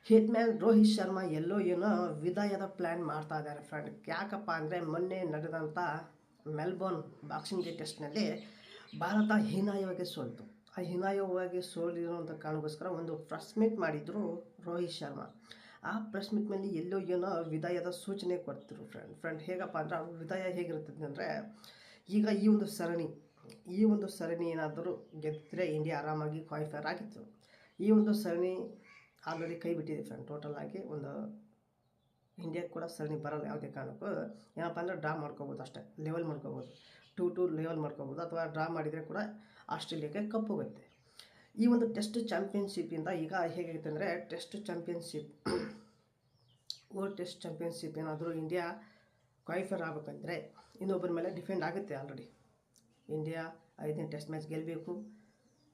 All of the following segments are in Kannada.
ಹಿಟ್ಮ್ಯಾನ್ ರೋಹಿತ್ ಶರ್ಮಾ ಎಲ್ಲೋ ಏನೋ ವಿದಾಯದ ಪ್ಲ್ಯಾನ್ ಮಾಡ್ತಾ ಇದ್ದಾರೆ ಫ್ರೆಂಡ್. ಯಾಕಪ್ಪ ಅಂದರೆ ಮೊನ್ನೆ ನಡೆದಂಥ ಮೆಲ್ಬೋರ್ನ್ ಬಾಕ್ಸಿಂಗ್ ಡೇ ಟೆಸ್ಟ್ನಲ್ಲಿ ಭಾರತ ಹೀನಾಯವಾಗಿ ಸೋಲ್ತು. ಆ ಹೀನಾಯವಾಗಿ ಸೋಲಿರುವಂಥ ಕಾರಣಕ್ಕೋಸ್ಕರ ಒಂದು ಪ್ರೆಸ್ ಮೀಟ್ ಮಾಡಿದರು ರೋಹಿತ್ ಶರ್ಮಾ. ಆ ಪ್ರೆಸ್ ಮೀಟ್ನಲ್ಲಿ ಎಲ್ಲೋ ಏನೋ ವಿದಾಯದ ಸೂಚನೆ ಕೊಡ್ತಿರು ಫ್ರೆಂಡ್. ಹೇಗಪ್ಪ ಅಂದರೆ ಅವ್ರ ವಿದಾಯ ಹೇಗಿರ್ತದೆ ಅಂದರೆ, ಈಗ ಈ ಒಂದು ಸರಣಿ ಏನಾದರೂ ಗೆದ್ದರೆ ಇಂಡಿಯಾ ಆರಾಮಾಗಿ ಕ್ವಾಲಿಫೈರ್ ಆಗಿತ್ತು. ಈ ಒಂದು ಸರಣಿ ಆಲ್ರೆಡಿ ಕೈ ಬಿಟ್ಟಿದೆ ಫ್ರೆಂಡ್. ಟೋಟಲ್ ಆಗಿ ಒಂದು ಇಂಡಿಯಾಕ್ಕೆ ಕೂಡ ಸರಣಿ ಬರಲ್ಲ ಯಾವುದೇ ಕಾರಣಕ್ಕೂ. ಏನಪ್ಪ ಅಂದರೆ ಡ್ರಾ ಮಾಡ್ಕೋಬೋದು ಅಷ್ಟೇ, ಲೆವೆಲ್ ಮಾಡ್ಕೋಬೋದು, 2-2 ಲೆವೆಲ್ ಮಾಡ್ಕೋಬೋದು, ಅಥವಾ ಡ್ರಾ ಮಾಡಿದರೆ ಕೂಡ ಆಸ್ಟ್ರೇಲಿಯಾಗೆ ಕಪ್ ಹೋಗುತ್ತೆ. ಈ ಒಂದು ಟೆಸ್ಟ್ ಚಾಂಪಿಯನ್ಶಿಪ್ಪಿಂದ ಈಗ ಹೇಗಾಗುತ್ತೆ ಅಂದರೆ, ವರ್ಲ್ಡ್ ಟೆಸ್ಟ್ ಚಾಂಪಿಯನ್ಶಿಪ್ ಏನಾದರೂ ಇಂಡಿಯಾ ಕ್ವಾಲಿಫೈರ್ ಆಗಬೇಕಂದ್ರೆ ಇನ್ನೊಬ್ಬರ ಮೇಲೆ ಡಿಫೆಂಡ್ ಆಗುತ್ತೆ. ಆಲ್ರೆಡಿ ಇಂಡಿಯಾ 5ನೇ ಟೆಸ್ಟ್ ಮ್ಯಾಚ್ ಗೆಲ್ಲಬೇಕು.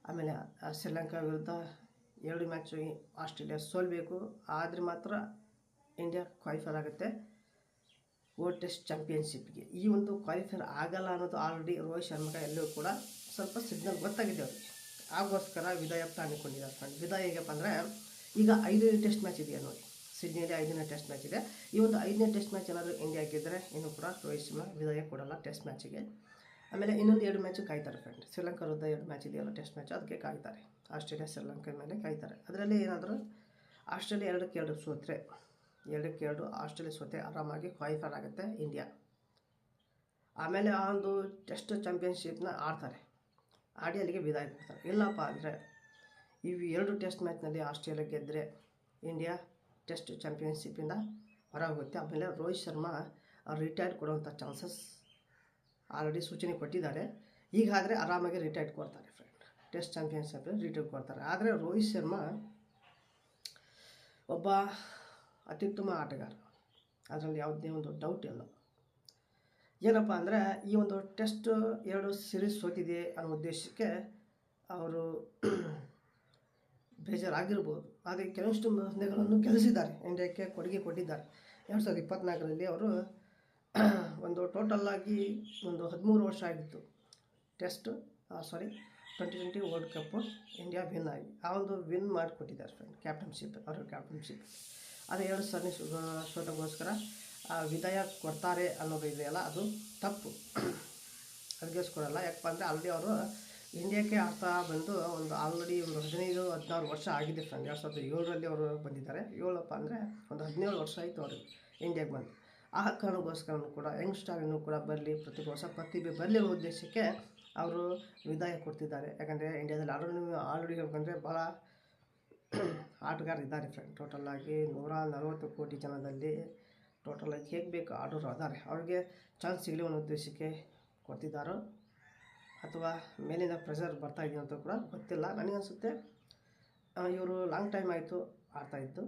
ಆಮೇಲೆ ಶ್ರೀಲಂಕಾ ವಿರುದ್ಧ 2 ಮ್ಯಾಚ್ ಆಸ್ಟ್ರೇಲಿಯಾ ಸೋಲ್ಬೇಕು. ಆದರೆ ಮಾತ್ರ ಇಂಡಿಯಾ ಕ್ವಾಲಿಫೈರ್ ಆಗುತ್ತೆ ವರ್ಲ್ಡ್ ಟೆಸ್ಟ್ ಚಾಂಪಿಯನ್ಶಿಪ್ಗೆ. ಈ ಒಂದು ಕ್ವಾಲಿಫೈರ್ ಆಗಲ್ಲ ಅನ್ನೋದು ಆಲ್ರೆಡಿ ರೋಹಿತ್ ಶರ್ಮಾ ಎಲ್ಲೂ ಕೂಡ ಸ್ವಲ್ಪ ಸಿಗ್ನಲ್ ಗೊತ್ತಾಗಿದೆ ಅವರಿಗೆ. ಆಗೋಸ್ಕರ ವಿದಾಯ ಪ್ಲಾನ್ ಇಟ್ಕೊಂಡಿದ್ದಾರೆ ಫ್ರೆಂಡ್. ವಿದಾಯ ಹೇಗಪ್ಪ ಅಂದರೆ, ಈಗ 5ನೇ ಟೆಸ್ಟ್ ಮ್ಯಾಚ್ ಇದೆಯಾ ನೋಡಿ, ಸಿಡ್ನಿಯಲ್ಲಿ 5ನೇ ಟೆಸ್ಟ್ ಮ್ಯಾಚ್ ಇದೆ. ಈ ಒಂದು 5ನೇ ಟೆಸ್ಟ್ ಮ್ಯಾಚ್ ಏನಾದರೂ ಇಂಡಿಯಾ ಗೆದ್ದರೆ ಇನ್ನೂ ಕೂಡ ರೋಹಿತ್ ಶರ್ಮಾ ವಿದಾಯ ಕೊಡಲ್ಲ ಟೆಸ್ಟ್ ಮ್ಯಾಚಿಗೆ. ಆಮೇಲೆ ಇನ್ನೊಂದು 2 ಮ್ಯಾಚು ಕಾಯ್ತಾರೆ ಫ್ರೆಂಡ್. ಶ್ರೀಲಂಕಾ ವಿರುದ್ಧ 2 ಮ್ಯಾಚ್ ಇದೆಯಲ್ಲ ಟೆಸ್ಟ್ ಮ್ಯಾಚ್, ಅದಕ್ಕೆ ಕಾಯ್ತಾರೆ. ಆಸ್ಟ್ರೇಲಿಯಾ ಶ್ರೀಲಂಕಾ ಮೇಲೆ ಕಾಯ್ತಾರೆ. ಅದರಲ್ಲಿ ಏನಾದರೂ ಆಸ್ಟ್ರೇಲಿಯಾ 2-2 ಸೋತ್ರೆ, 2-2 ಆಸ್ಟ್ರೇಲಿಯಾ ಸೋತೆ ಆರಾಮಾಗಿ ಕ್ವಾಲಿಫೈರ್ ಆಗುತ್ತೆ ಇಂಡಿಯಾ. ಆಮೇಲೆ ಆ ಒಂದು ಟೆಸ್ಟ್ ಚಾಂಪಿಯನ್ಶಿಪ್ನ ಆಡಿ ಅಲ್ಲಿಗೆ ವಿದಾಯ ಕೊಡ್ತಾರೆ. ಇಲ್ಲಪ್ಪ ಅಂದರೆ ಇವು 2 ಟೆಸ್ಟ್ ಮ್ಯಾಚ್ನಲ್ಲಿ ಆಸ್ಟ್ರೇಲಿಯಾ ಗೆದ್ದರೆ ಇಂಡಿಯಾ ಟೆಸ್ಟ್ ಚಾಂಪಿಯನ್ಶಿಪ್ಪಿಂದ ಹೊರಗೋಗುತ್ತೆ. ಆಮೇಲೆ ರೋಹಿತ್ ಶರ್ಮಾ ರಿಟೈರ್ಡ್ ಕೊಡುವಂಥ ಚಾನ್ಸಸ್ ಆಲ್ರೆಡಿ ಸೂಚನೆ ಕೊಟ್ಟಿದ್ದಾರೆ. ಹೀಗಾದರೆ ಆರಾಮಾಗಿ ರಿಟೈರ್ಡ್ ಕೊಡ್ತಾರೆ ಫ್ರೆಂಡ್. ಟೆಸ್ಟ್ ಚಾಂಪಿಯನ್ಶಿಪ್ ರಿಟೈರ್ಡ್ ಕೊಡ್ತಾರೆ. ಆದರೆ ರೋಹಿತ್ ಶರ್ಮಾ ಒಬ್ಬ ಅತ್ಯುತ್ತಮ ಆಟಗಾರ, ಅದರಲ್ಲಿ ಯಾವುದೇ ಒಂದು ಡೌಟ್ ಇಲ್ಲ. ಏನಪ್ಪ ಅಂದರೆ, ಈ ಒಂದು ಟೆಸ್ಟ್ 2 ಸೀರೀಸ್ ಸೋತಿದೆ ಅನ್ನೋ ಉದ್ದೇಶಕ್ಕೆ ಅವರು ಬೇಜಾರಾಗಿರ್ಬೋದು. ಆದರೆ ಕೆಲವಷ್ಟು ಪಂದ್ಯಗಳನ್ನು ಗೆಲ್ಲಿಸಿದ್ದಾರೆ, ಇಂಡಿಯಾಕ್ಕೆ ಕೊಡುಗೆ ಕೊಟ್ಟಿದ್ದಾರೆ. 2024ರಲ್ಲಿ ಅವರು ಒಂದು ಟೋಟಲ್ಲಾಗಿ ಒಂದು 13 ವರ್ಷ ಆಗಿತ್ತು test 2020 world cup India win ಆಗಿ. ಆ ಒಂದು ವಿನ್ ಮಾಡಿಕೊಟ್ಟಿದ್ದಾರೆ ಫ್ರೆಂಡ್ ಕ್ಯಾಪ್ಟನ್ಶಿಪ್. ಅದೇ 2 ಸರಣಿ ಸೋತಗೋಸ್ಕರ ವಿದಾಯ ಕೊಡ್ತಾರೆ ಅನ್ನೋದು ಇದೆಯಲ್ಲ, ಅದು ತಪ್ಪು. ಅದಕ್ಕೋಸ್ಕರಲ್ಲ, ಯಾಕಪ್ಪ ಅಂದರೆ ಆಲ್ರೆಡಿ ಅವರು ಇಂಡಿಯಾಕ್ಕೆ ಆಡ್ತಾ ಬಂದು ಆಲ್ರೆಡಿ ಒಂದು 15-16 ವರ್ಷ ಆಗಿದೆ ಫ್ರೆಂಡ್. 2007ರಲ್ಲಿ ಅವರು ಬಂದಿದ್ದಾರೆ. 7 ಅಂದರೆ ಒಂದು 17 ವರ್ಷ ಆಯಿತು ಅವರು ಇಂಡಿಯಾಗೆ ಬಂದು. ಆ ಕಾರಣಕ್ಕೋಸ್ಕರನೂ ಕೂಡ ಯಂಗ್ಸ್ಟಾರ್ ಕೂಡ ಬರಲಿ, ಹೊಸ ಪ್ರತಿಭೆ ಬರಲಿ ಅನ್ನೋ ಉದ್ದೇಶಕ್ಕೆ ಅವರು ವಿದಾಯ ಕೊಡ್ತಿದ್ದಾರೆ. ಯಾಕಂದರೆ ಇಂಡಿಯಾದಲ್ಲಿ ಆಲ್ರೆಡಿ ಹೇಳ್ಕೊಂಡ್ರೆ ಭಾಳ ಆಟಗಾರರು ಇದ್ದಾರೆ ಫ್ರೆಂಡ್. ಟೋಟಲಾಗಿ 140 ಕೋಟಿ ಜನದಲ್ಲಿ ಟೋಟಲಾಗಿ ಹೇಗೆ ಬೇಕು ಆಡೋರು ಅದಾರೆ. ಅವ್ರಿಗೆ ಚಾನ್ಸ್ ಸಿಗಲಿ ಅನ್ನೋ ಉದ್ದೇಶಕ್ಕೆ ಕೊಡ್ತಿದ್ದಾರೋ ಅಥವಾ ಮೇಲಿಂದ ಪ್ರೆಷರ್ ಬರ್ತಾಯಿದೆ ಅಂತ ಕೂಡ ಗೊತ್ತಿಲ್ಲ. ನನಗನ್ಸುತ್ತೆ ಇವರು ಲಾಂಗ್ ಟೈಮ್ ಆಯಿತು ಆಡ್ತಾಯಿದ್ದು.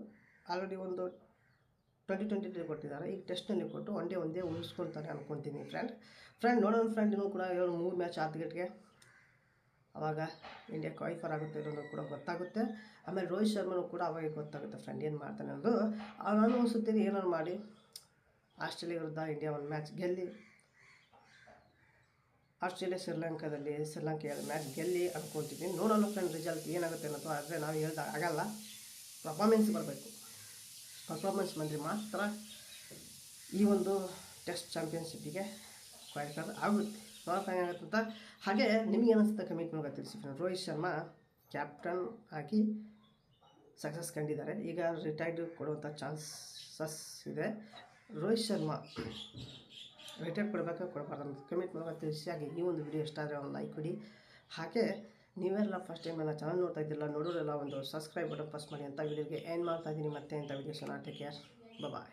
ಆಲ್ರೆಡಿ ಒಂದು 2020 ಕೊಟ್ಟಿದ್ದಾರೆ. ಈಗ ಟೆಸ್ಟ್ನಲ್ಲಿ ಕೊಟ್ಟು ಒಂದೇ ಉಳಿಸ್ಕೊಳ್ತಾರೆ ಅಂದ್ಕೊತೀನಿ ಫ್ರೆಂಡ್. ನೋಡೋಣ ಫ್ರೆಂಡ್. ಇನ್ನೂ ಕೂಡ 3 ಮ್ಯಾಚ್ ಆದ್ಗೆಟ್ಗೆ ಆವಾಗ ಇಂಡಿಯಾ ಕ್ವಾಲಿಫೈರ್ ಆಗುತ್ತೆ ಅನ್ನೋದು ಕೂಡ ಗೊತ್ತಾಗುತ್ತೆ. ಆಮೇಲೆ ರೋಹಿತ್ ಶರ್ಮನೂ ಕೂಡ ಅವಾಗ ಗೊತ್ತಾಗುತ್ತೆ ಫ್ರೆಂಡ್ ಏನು ಮಾಡ್ತಾನೆ ಅನ್ನೋದು. ನಾನು ಅನಿಸುತ್ತೀನಿ ಏನಾರು ಮಾಡಿ ಆಸ್ಟ್ರೇಲಿಯಾ ವಿರುದ್ಧ ಇಂಡಿಯಾ ಒಂದು ಮ್ಯಾಚ್ ಗೆಲ್ಲಿ, ಆಸ್ಟ್ರೇಲಿಯಾ ಶ್ರೀಲಂಕಾ ಮ್ಯಾಚ್ ಗೆಲ್ಲಿ ಅಂದ್ಕೊಳ್ತಿದ್ದೀನಿ. ನೋಡೋಣ ಫ್ರೆಂಡ್ ರಿಸಲ್ಟ್ ಏನಾಗುತ್ತೆ ಅನ್ನೋದು. ಆದರೆ ನಾವು ಹೇಳ್ದಾಗ ಆಗಲ್ಲ, ಪರ್ಫಾರ್ಮೆನ್ಸ್ ಬರಬೇಕು. ಪರ್ಫಾರ್ಮೆನ್ಸ್ ಬಂದರೆ ಮಾತ್ರ ಈ ಒಂದು ಟೆಸ್ಟ್ ಚಾಂಪಿಯನ್ಶಿಪ್ಪಿಗೆ ಕ್ವಾಲಿಫೈರ್ ಆಗುತ್ತೆ. ಏನಾಗುತ್ತೆ ಅಂತ ಹಾಗೆ ನಿಮಗೆ ಏನಿಸುತ್ತೆ ಕಮೆಂಟ್ ಮೂಲಕ ತಿಳಿಸಿ ಫ್ರೆಂಡ್. ರೋಹಿತ್ ಶರ್ಮಾ ಕ್ಯಾಪ್ಟನ್ ಆಗಿ ಸಕ್ಸಸ್ ಕಂಡಿದ್ದಾರೆ. ಈಗ ರಿಟೈರ್ಡ್ ಕೊಡುವಂಥ ಚಾನ್ಸಸ್ ಇದೆ. ರೋಹಿತ್ ಶರ್ಮಾ ರಿಟೈರ್ಡ್ ಕೊಡಬಾರ್ದು ಅಂತ ಕಮೆಂಟ್ ಮೂಲಕ ತಿಳಿಸಿ. ಹಾಗೆ ಈ ಒಂದು ವಿಡಿಯೋ ಇಷ್ಟ ಆದರೆ ಒಂದು ಲೈಕ್ ಕೊಡಿ. ಹಾಗೆ ನೀವೆಲ್ಲ ಫಸ್ಟ್ ಟೈಮ್ ನನ್ನ ಚಾನಲ್ ನೋಡ್ತಾ ಇದ್ದಿಲ್ಲ, ನೋಡೋರೆಲ್ಲ ಒಂದು ಸಬ್ಸ್ಕ್ರೈಬ್ ಬಟನ್ ಪ್ರೆಸ್ ಮಾಡಿ ಅಂತ ವಿಡಿಯೋಗೆ ಏನು ಮಾಡ್ತಾಯಿದ್ದೀನಿ ಮತ್ತೆ ಇಂಥ ವಿಡಿಯೋಸ್. ಟೇಕ್ ಕೇರ್, ಬಾಯ್.